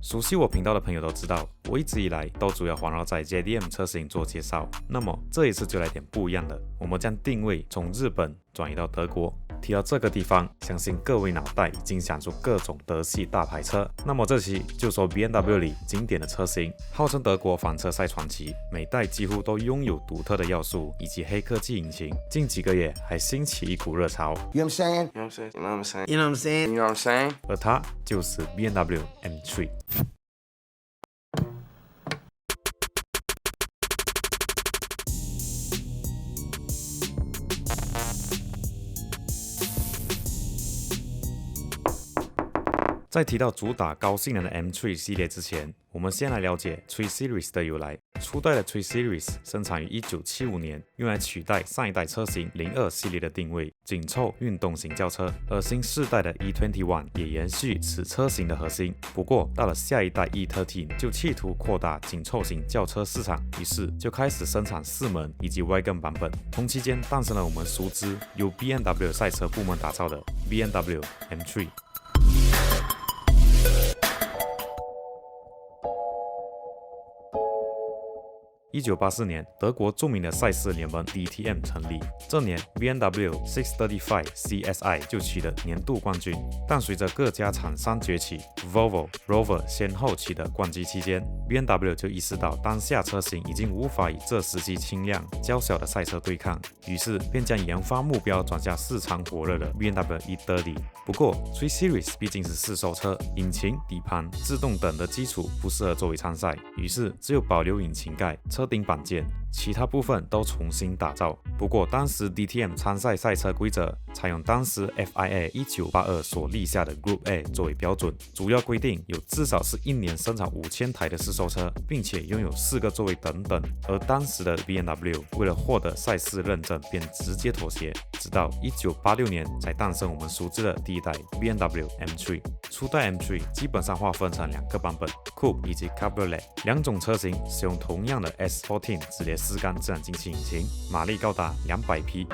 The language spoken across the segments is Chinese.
熟悉我频道的朋友都知道，我一直以来都主要环绕在 JDM 车型做介绍。那么这一次就来点不一样的，我们将定位从日本转移到德国。提到这个地方，相信各位脑袋已经想出各种德系大牌车。那么这期就说 BMW 里经典的车型，号称德国房车赛传奇，每代几乎都拥有独特的要素以及黑科技引擎。近几个月还兴起一股热潮。You know what I'm saying? You know what I'm saying? You know what I'm saying? You know what I'm saying? You know what I'm saying? 而它就是 BMW M3。在提到主打高性能的 M3 系列之前，我们先来了解 3 Series 的由来。初代的3 Series 生产于1975年，用来取代上一代车型02系列的定位，紧凑运动型轿车。而新世代的 E21 也延续此车型的核心，不过到了下一代 E13 就企图扩大紧凑型轿车市场，于是就开始生产4门以及 Wagon 版本。同期间诞生了我们熟知由 BMW 赛车部门打造的 BMW M3。1984年，德国著名的赛事联盟 DTM 成立。这年 BMW 635 CSI 就取得年度冠军。但随着各家厂商崛起 ，Volvo、Rover 先后取得冠军期间 ，BMW 就意识到当下车型已经无法与这时期轻量、娇小的赛车对抗，于是便将研发目标转向市场火热的 BMW E30。不过3 Series 毕竟是市售车，引擎、底盘、制动等的基础不适合作为参赛，于是只有保留引擎盖、车顶板件，其他部分都重新打造。不过当时 DTM 参赛赛车规则采用当时 FIA 1982所立下的 Group A 作为标准，主要规定有至少是1年生产5000台的试售车，并且拥有4个座位等等。而当时的 BMW 为了获得赛事认证，便直接妥协，直到1986年才诞生我们熟知的第一代 BMW M3。初代 M3 基本上划分成2个版本 Coupe 以及 Cabriolet， 两种车型使用同样的 S14 直列4缸自然进气引擎，马力高达200匹。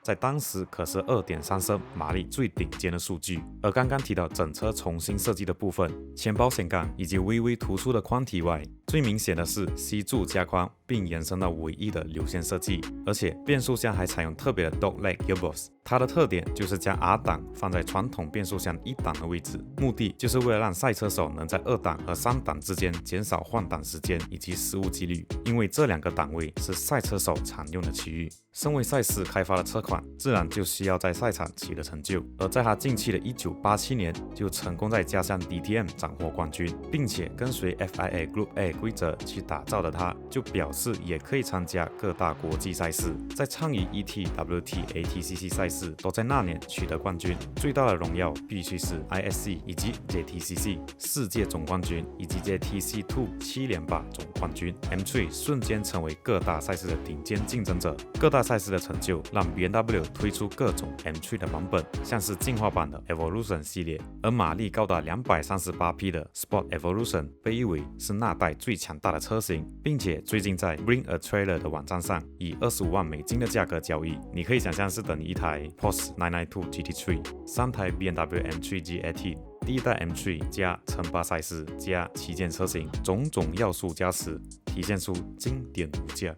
在当时可是 2.3 升马力最顶尖的数据。而刚刚提到整车重新设计的部分，前保险杠以及微微突出的宽体外，最明显的是 C 柱加宽，并延伸到尾翼的流线设计，而且变速箱还采用特别的 dogleg gearbox。它的特点就是将 R 档放在传统变速箱1档的位置，目的就是为了让赛车手能在2档和3档之间减少换挡时间以及失误几率，因为这2个档位是赛车手常用的区域。身为赛事开发的车款，自然就需要在赛场取得成就。而在他近期的1987年，就成功在家乡 DTM 斩获冠军，并且跟随 FIA Group A 规则去打造的他，就表示也可以参加各大国际赛事，在参与 ET、WT、ATCC 赛事都在那年取得冠军。最大的荣耀必须是 ISC 以及 JTCC 世界总冠军，以及 JTC2 7连霸总冠军。M3 瞬间成为各大赛事的顶尖竞争者。各大赛事的成就让 BMW 推出各种 M3 的版本，像是进化版的 Evolution 系列，而马力高达238匹的 Sport Evolution 被誉为是那代最强大的车型，并且最近在 Bring a Trailer 的网站上以$25万的价格交易，你可以想象是等于一台 Porsche 992 GT3、3台 BMW M3 GT。第一代 M3 加称霸赛事加旗舰车型，种种要素加持，体现出经典无价。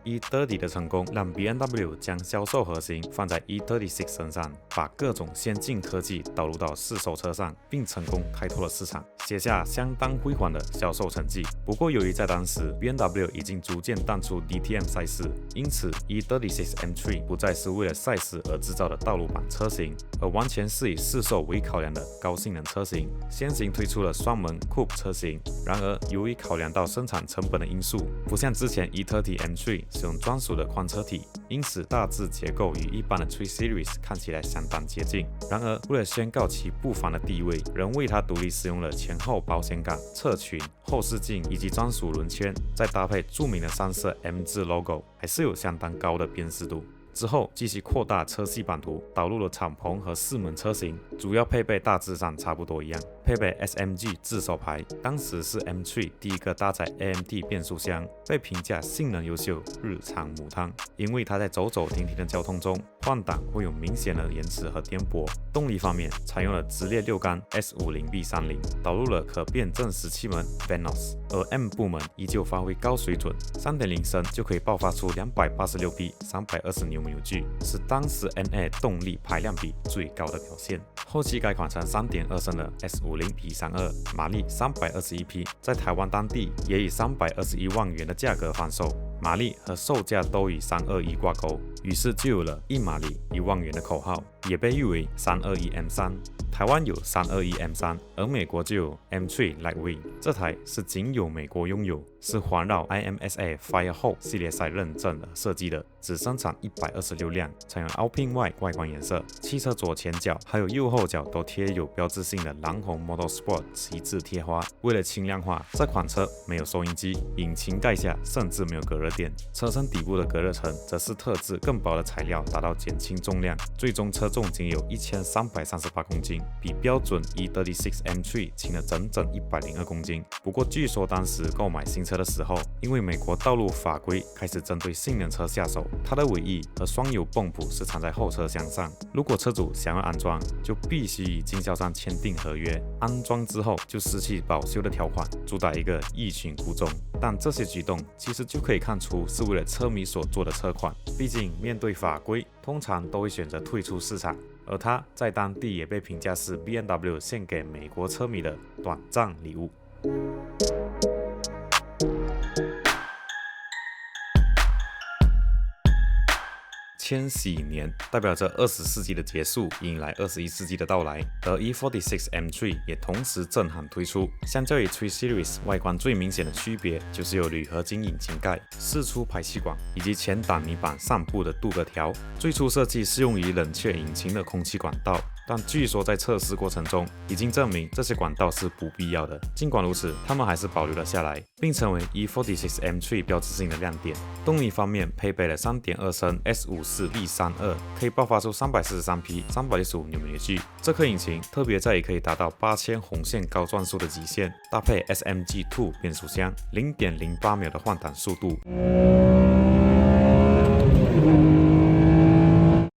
E30 的成功让 BMW 将销售核心放在 E36 身上，把各种先进科技导入到市售车上，并成功开拓了市场，写下相当辉煌的销售成绩。不过由于在当时 BMW 已经逐渐淡出 DTM 赛事，因此 E36 M3 不再是为了赛事而制造的道路版车型，而完全是以市售为考量的高性能车型。先行推出了双门 Coupe 车型，然而由于考量到生产成本的因素，不像之前 E30 M3 使用专属的宽车体，因此大致结构与一般的3 Series 看起来相当接近。然而为了宣告其不凡的地位，仍为它独立使用了前后保险杆、侧裙、后视镜以及专属轮圈，再搭配著名的3色 M 字 logo， 还是有相当高的辨识度。之后继续扩大车系版图，导入了敞篷和4门车型，主要配备大致上差不多一样。配备 SMG 自手排，当时是 M3 第一个搭载 AMD 变速箱，被评价性能优秀，日常母汤。因为它在走走停停的交通中换挡会有明显的延迟和颠簸。动力方面，采用了直列6缸 S50B30，导入了可变正时气门 Venos， 而 M 部门依旧发挥高水准，3.0升就可以爆发出286匹320牛矩，是当时 NA 动力排量比最高的表现。后期改款成3.2升的 S50B32， 马力321匹，在台湾当地也以321万元的价格贩售，马力和售价都与321挂钩，于是就有了1马力1万元的口号，也被誉为321M3。台湾有321M3，而美国就有 M3 Lightweight， 这台是仅有美国拥有，是环绕 IMSA Firehawk 系列赛认证而设计的，只生产126辆，采用 Alpine White 外观颜色，汽车左前脚还有右后脚都贴有标志性的蓝红 Motorsport 旗帜贴花。为了轻量化，这款车没有收音机，引擎盖下甚至没有隔热垫，车身底部的隔热层则是特制更薄的材料，达到减轻重量，最终车重仅有1338公斤，比标准 E36 M3 轻了整整102公斤。不过据说当时购买新车的时候，因为美国道路法规开始针对性能车下手，它的尾翼和双油泵浦是藏在后车厢上，如果车主想要安装，就必须与经销商签订合约，安装之后就失去保修的条款，主打一个欲擒故纵。但这些举动其实就可以看出是为了车迷所做的车款，毕竟面对法规，通常都会选择退出市场，而它在当地也被评价是 BMW 献给美国车迷的短暂礼物。千禧年代表着20世纪的结束，迎来21世纪的到来，而 E46 M3 也同时震撼推出。相较于 3 Series， 外观最明显的区别就是有铝合金引擎盖、四出排气管以及前挡泥板上部的镀铬条。最初设计适用于冷却引擎的空气管道，但据说在测试过程中已经证明这些管道是不必要的。尽管如此，他们还是保留了下来，并成为 E46 M3 标志性的亮点。动力方面，配备了3.2升 S54B32， 可以爆发出343匹365牛矩。这颗引擎特别在于可以达到8000红线高转速的极限，搭配 SMG2 变速箱， 0.08秒的换挡速度。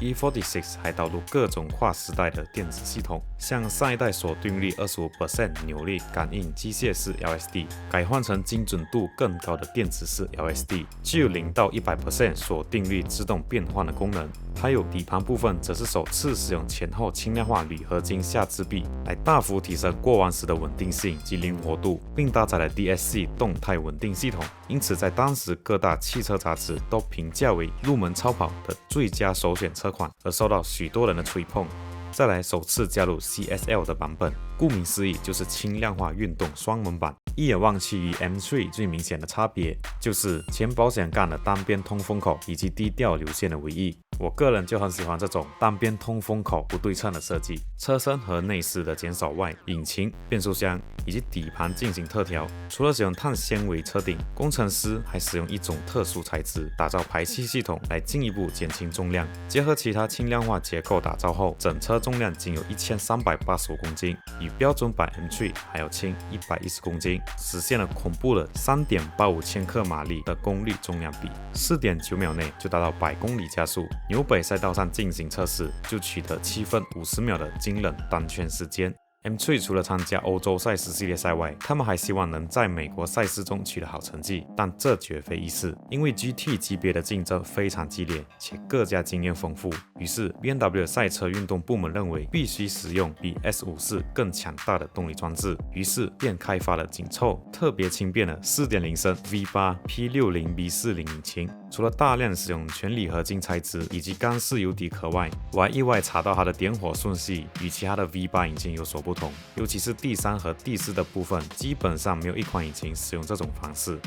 E46 还导入各种跨时代的电子系统，像上一代锁定率 25% 扭力感应机械式 LSD， 改换成精准度更高的电子式 LSD， 具有0到100% 锁定率自动变换的功能。还有底盘部分则是首次使用前后轻量化铝合金下支臂，来大幅提升过弯时的稳定性及灵活度，并搭载了 DSC 动态稳定系统，因此在当时各大汽车杂志都评价为入门超跑的最佳首选车款，而受到许多人的吹捧。再来，首次加入 CSL 的版本，顾名思义就是轻量化运动双门版。一眼望去，与 M3 最明显的差别就是前保险杠的单边通风口以及低调流线的尾翼。我个人就很喜欢这种单边通风口不对称的设计。车身和内饰的减少外，引擎、变速箱以及底盘进行特调。除了使用碳纤维车顶，工程师还使用一种特殊材质打造排气系统，来进一步减轻重量。结合其他轻量化结构打造后，整车重量仅有1385公斤，与标准版 M3 还要轻110公斤，实现了恐怖的 3.85千克马力的功率重量比， 4.9秒内就达到100公里加速。纽北赛道上进行测试，就取得7分50秒的惊人单圈时间。M3 除了参加欧洲赛事系列赛外，他们还希望能在美国赛事中取得好成绩，但这绝非易事，因为 GT 级别的竞争非常激烈，且各家经验丰富。于是 BMW 赛车运动部门认为必须使用比 S54 更强大的动力装置，于是便开发了紧凑、特别轻便的 4.0 升 V8 P60B40 引擎。除了大量使用全铝合金材质以及钢式油底壳外，我还意外查到它的点火顺序与其他的 V8 引擎有所不同，尤其是第3和第4的部分，基本上没有一款引擎使用这种方式。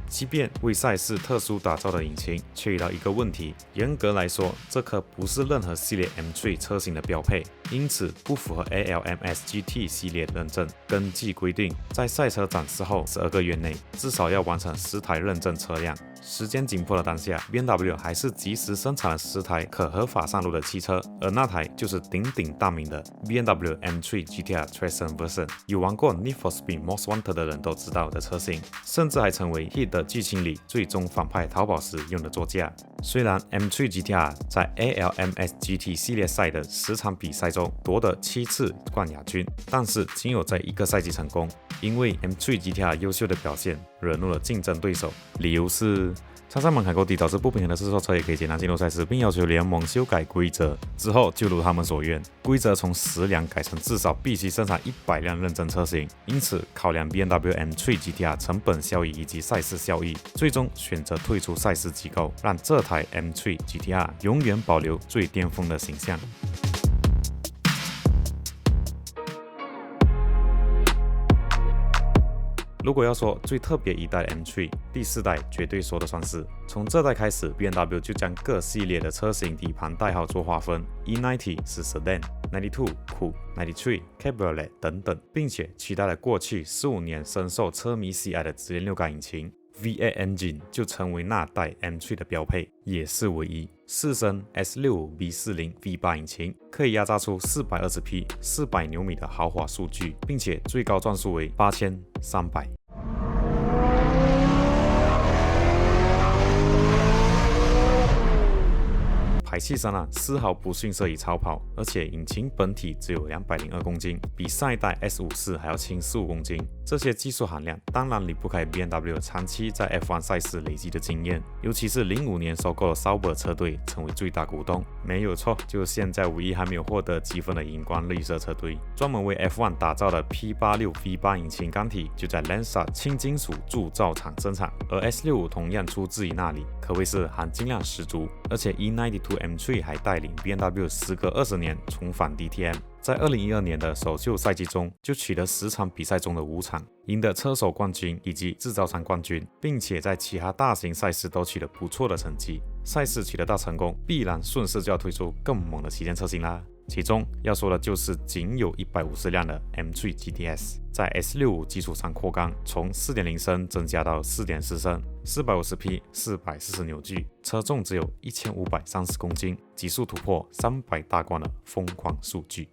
即便为赛事特殊打造的引擎，却遇到一个问题。严格来说，这颗不是任何系列 M3 车型的标配。因此不符合 ALMS GT 系列认证。根据规定，在赛车展示后12个月内，至少要完成10台认证车辆。时间紧迫的当下 ，BMW 还是及时生产了10台可合法上路的汽车，而那台就是鼎鼎大名的 BMW M3 GTR Traction Version。有玩过 Need for Speed Most Wanted 的人都知道的车型，甚至还成为 Heat 的剧情里最终反派逃跑时用的座驾。虽然 M3 GTR 在 ALMS GT 系列赛的10场比赛中夺得7次冠亚军，但是仅有在1个赛季成功。因为 M3 GTR 优秀的表现惹怒了竞争对手，理由是参赛门槛够低，导致不平衡的试售车也可以简单进入赛事，并要求联盟修改规则。之后就如他们所愿，规则从10辆改成至少必须生产100辆认证车型。因此，考量 BMW M3 GTR 成本效益以及赛事效益，最终选择退出赛事机构，让这台 M3 GTR 永远保留最巅峰的形象。如果要说最特别一代的 M3， 第4代绝对说得算是。从这代开始 ，BMW 就将各系列的车型底盘代号做划分 ，E90 是 Sedan、92 Coupe、93 Cabriolet 等等，并且取代了过去15年深受车迷喜爱的直列6缸引擎。V8 Engine 就成为那代 M3 的标配，也是唯一。4升 S65B40 V8 引擎可以压榨出420匹、400牛米的豪华数据，并且最高转速为8300。排气声丝毫不逊色于超跑，而且引擎本体只有202公斤，比上一代 S54 还要轻15公斤。这些技术含量当然离不开 BMW 长期在 F1 赛事累积的经验，尤其是05年收购了 Sauber 车队，成为最大股东。没有错，就是现在唯一还没有获得积分的荧光绿色车队。专门为 F1 打造的 P86 V8 引擎缸体就在 Lansat 轻金属铸造厂生产，而 S65 同样出自于那里，可谓是含金量十足。而且 E92 M3 还带领 BMW 时隔20年重返 DTM， 在2012年的首秀赛季中就取得10场比赛中的5场，赢得车手冠军以及制造商冠军，并且在其他大型赛事都取得不错的成绩。赛事取得大成功，必然顺势就要推出更猛的旗舰车型啦。其中要说的就是仅有150辆的 M3 GTS， 在 S65 基础上扩缸，从 4.0 升增加到 4.4 升，450匹，440牛矩，车重只有1530公斤，极速突破300大关的疯狂数据。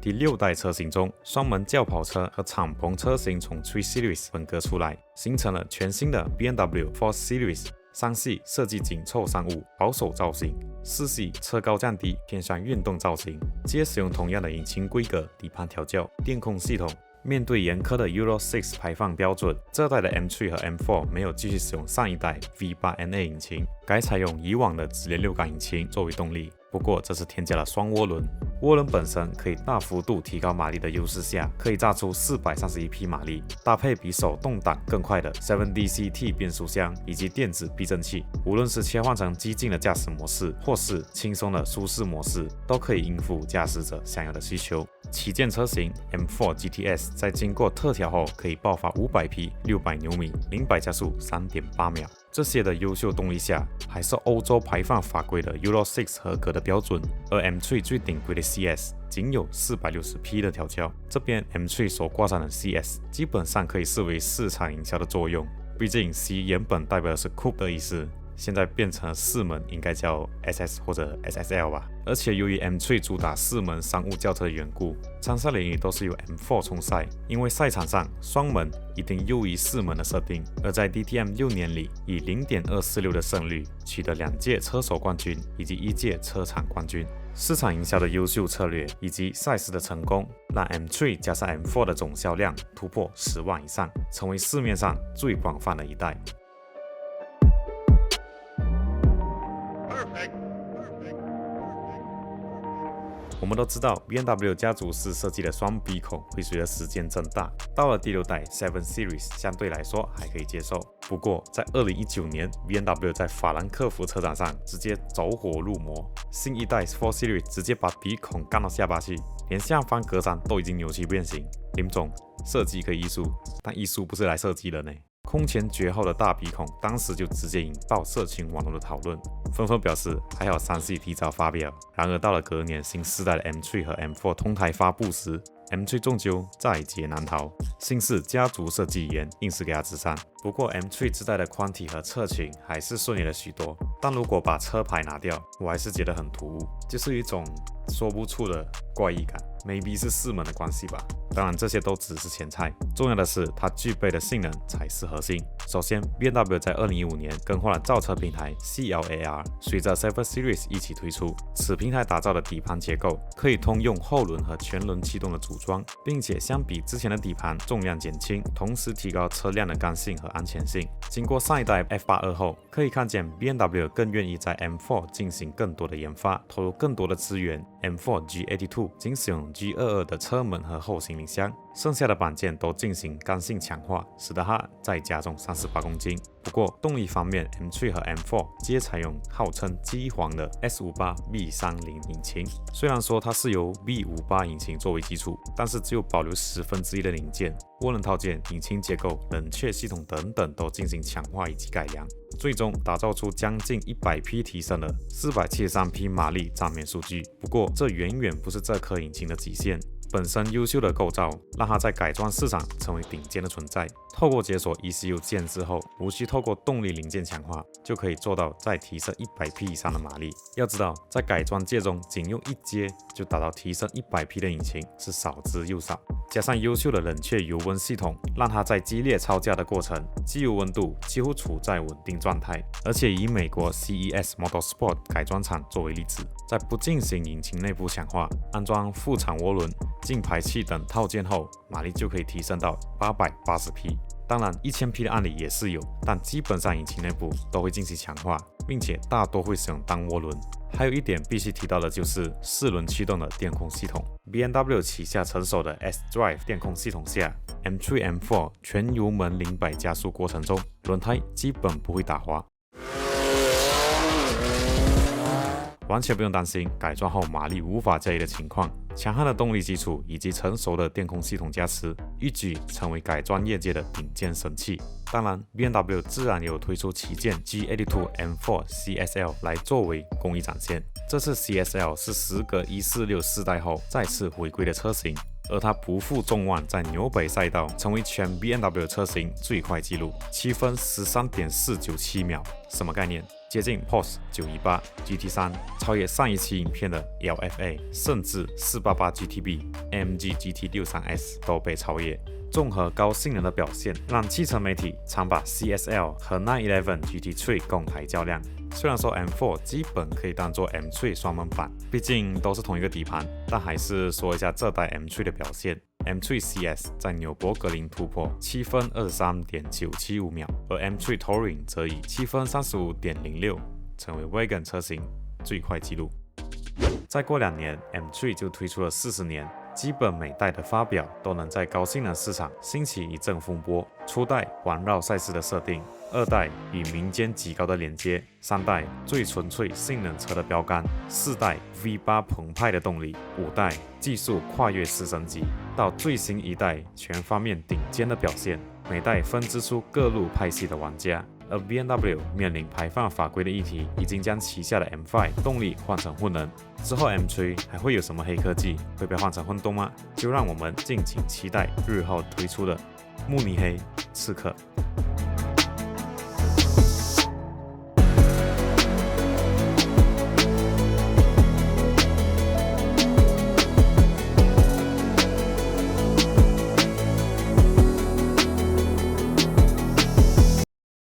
第6代车型中，双门轿跑车和敞篷车型从 3 Series 分割出来，形成了全新的 BMW 4 Series。3系设计紧凑商务保守造型，4系车高降低偏向运动造型，皆使用同样的引擎规格、底盘调教、电控系统。面对严苛的 Euro 6排放标准，这代的 M3 和 M4 没有继续使用上一代 V8NA 引擎，改采用以往的直列6缸引擎作为动力。不过这次添加了双涡轮，涡轮本身可以大幅度提高马力的优势下，可以榨出431匹马力，搭配比手动挡更快的 7DCT 变速箱以及电子避震器，无论是切换成激进的驾驶模式，或是轻松的舒适模式，都可以应付驾驶者想要的需求。旗舰车型 M4 GTS 在经过特调后，可以爆发500匹、600牛米，0-100加速3.8秒。这些的优秀动力下，还是欧洲排放法规的 Euro 6合格的标准，而 M3 最顶规的 CS 仅有460匹的调教。这边 M3 所挂上的 CS 基本上可以视为市场营销的作用，毕竟 C 原本代表的是 Coupe 的意思，现在变成了4门，应该叫 SS 或者 SSL 吧。而且由于 M3 主打4门商务轿车的缘故，参赛领域都是由 M4 冲赛，因为赛场上双门一定优于4门的设定。而在 DTM 6年里，以 0.246 的胜率取得2届车手冠军以及1届车厂冠军。市场营销的优秀策略以及赛事的成功，让 M3 加上 M4 的总销量突破10万以上，成为市面上最广泛的一代。我们都知道 BMW 家族式设计的双鼻孔会随着时间增大，到了第6代7 Series 相对来说还可以接受。不过在2019年 BMW 在法兰克福车展上直接走火入魔，新一代4 Series 直接把鼻孔干到下巴去，连下方格栅都已经扭曲变形。林总，设计可以艺术，但艺术不是来设计的呢。空前绝后的大鼻孔当时就直接引爆社群网络的讨论，纷纷表示还好3系提早发表。然而到了隔年新世代的 M3 和 M4 同台发布时， M3 终究在劫难逃，新式家族设计语言硬是给它支上。不过 M3 自带的宽体和侧裙还是顺眼了许多，但如果把车牌拿掉，我还是觉得很突兀，就是一种说不出的怪异感。maybe 是4门的关系吧。当然这些都只是前菜，重要的是它具备的性能才是核心。首先 BMW 在2015年更换了造车平台 CLAR， 随着 Safer Series 一起推出，此平台打造的底盘结构可以通用后轮和全轮驱动的组装，并且相比之前的底盘重量减轻，同时提高车辆的刚性和安全性。经过上一代 F82 后，可以看见 BMW 更愿意在 M4 进行更多的研发，投入更多的资源。M4 G82 仅使用 G22 的车门和后行李箱，剩下的板件都进行刚性强化，使得它再加重38公斤。不过动力方面 ，M3 和 M4 皆采用号称机皇的 S58 V30 引擎。虽然说它是由 V58 引擎作为基础，但是只有保留1/10的零件，涡轮套件、引擎结构、冷却系统等等都进行强化以及改良，最终打造出将近100匹提升了473匹马力账面数据。不过这远远不是这颗引擎的极限。本身优秀的构造让它在改装市场成为顶尖的存在。透过解锁 ECU 键之后，无需透过动力零件强化，就可以做到再提升100匹以上的马力。要知道，在改装界中，仅用一阶就达到提升100匹的引擎是少之又少。加上优秀的冷却油温系统，让它在激烈操驾的过程，机油温度几乎处在稳定状态。而且以美国 CES Motorsport 改装厂作为例子，在不进行引擎内部强化、安装副厂涡轮、进排气等套件后，马力就可以提升到880匹。当然1000匹的案例也是有，但基本上引擎内部都会进行强化，并且大多会使用单涡轮。还有一点必须提到的就是4轮驱动的电控系统。BMW 旗下成熟的 S-Drive 电控系统下， M3、M4 全油门0-100加速过程中，轮胎基本不会打滑，完全不用担心改装后马力无法驾驭的情况。强悍的动力基础以及成熟的电控系统加持，一举成为改装业界的顶尖神器。当然 BMW 自然也有推出旗舰 G82 M4 CSL 来作为工艺展现。这次 CSL 是时隔146世代后再次回归的车型，而它不负众望，在纽北赛道成为全 BMW 车型最快纪录，7分13.497秒。什么概念？接近 Porsche 918 GT3， 超越上一期影片的 LFA， 甚至488 GTB、AMG GT63S 都被超越。综合高性能的表现，让汽车媒体常把 CSL 和911 GT3 共台较量。虽然说 M4 基本可以当做 M3 双门版，毕竟都是同一个底盘，但还是说一下这代 M3 的表现。M3 CS 在纽博格林突破7分23.975秒，而 M3 Touring 则以7分35.06成为 Wagon 车型最快纪录。再过2年 ，M3 就推出了40年。基本每代的发表都能在高性能市场兴起一阵风波。初代环绕赛事的设定，2代与民间极高的连接，3代最纯粹性能车的标杆，4代 V8 澎湃的动力，5代技术跨越式升级，到最新一代全方面顶尖的表现。每代分支出各路派系的玩家。而 BMW 面临排放法规的议题，已经将旗下的 M5 动力换成混能。之后 M3 还会有什么黑科技？会被换成混动吗？就让我们敬请期待日后推出的慕尼黑刺客。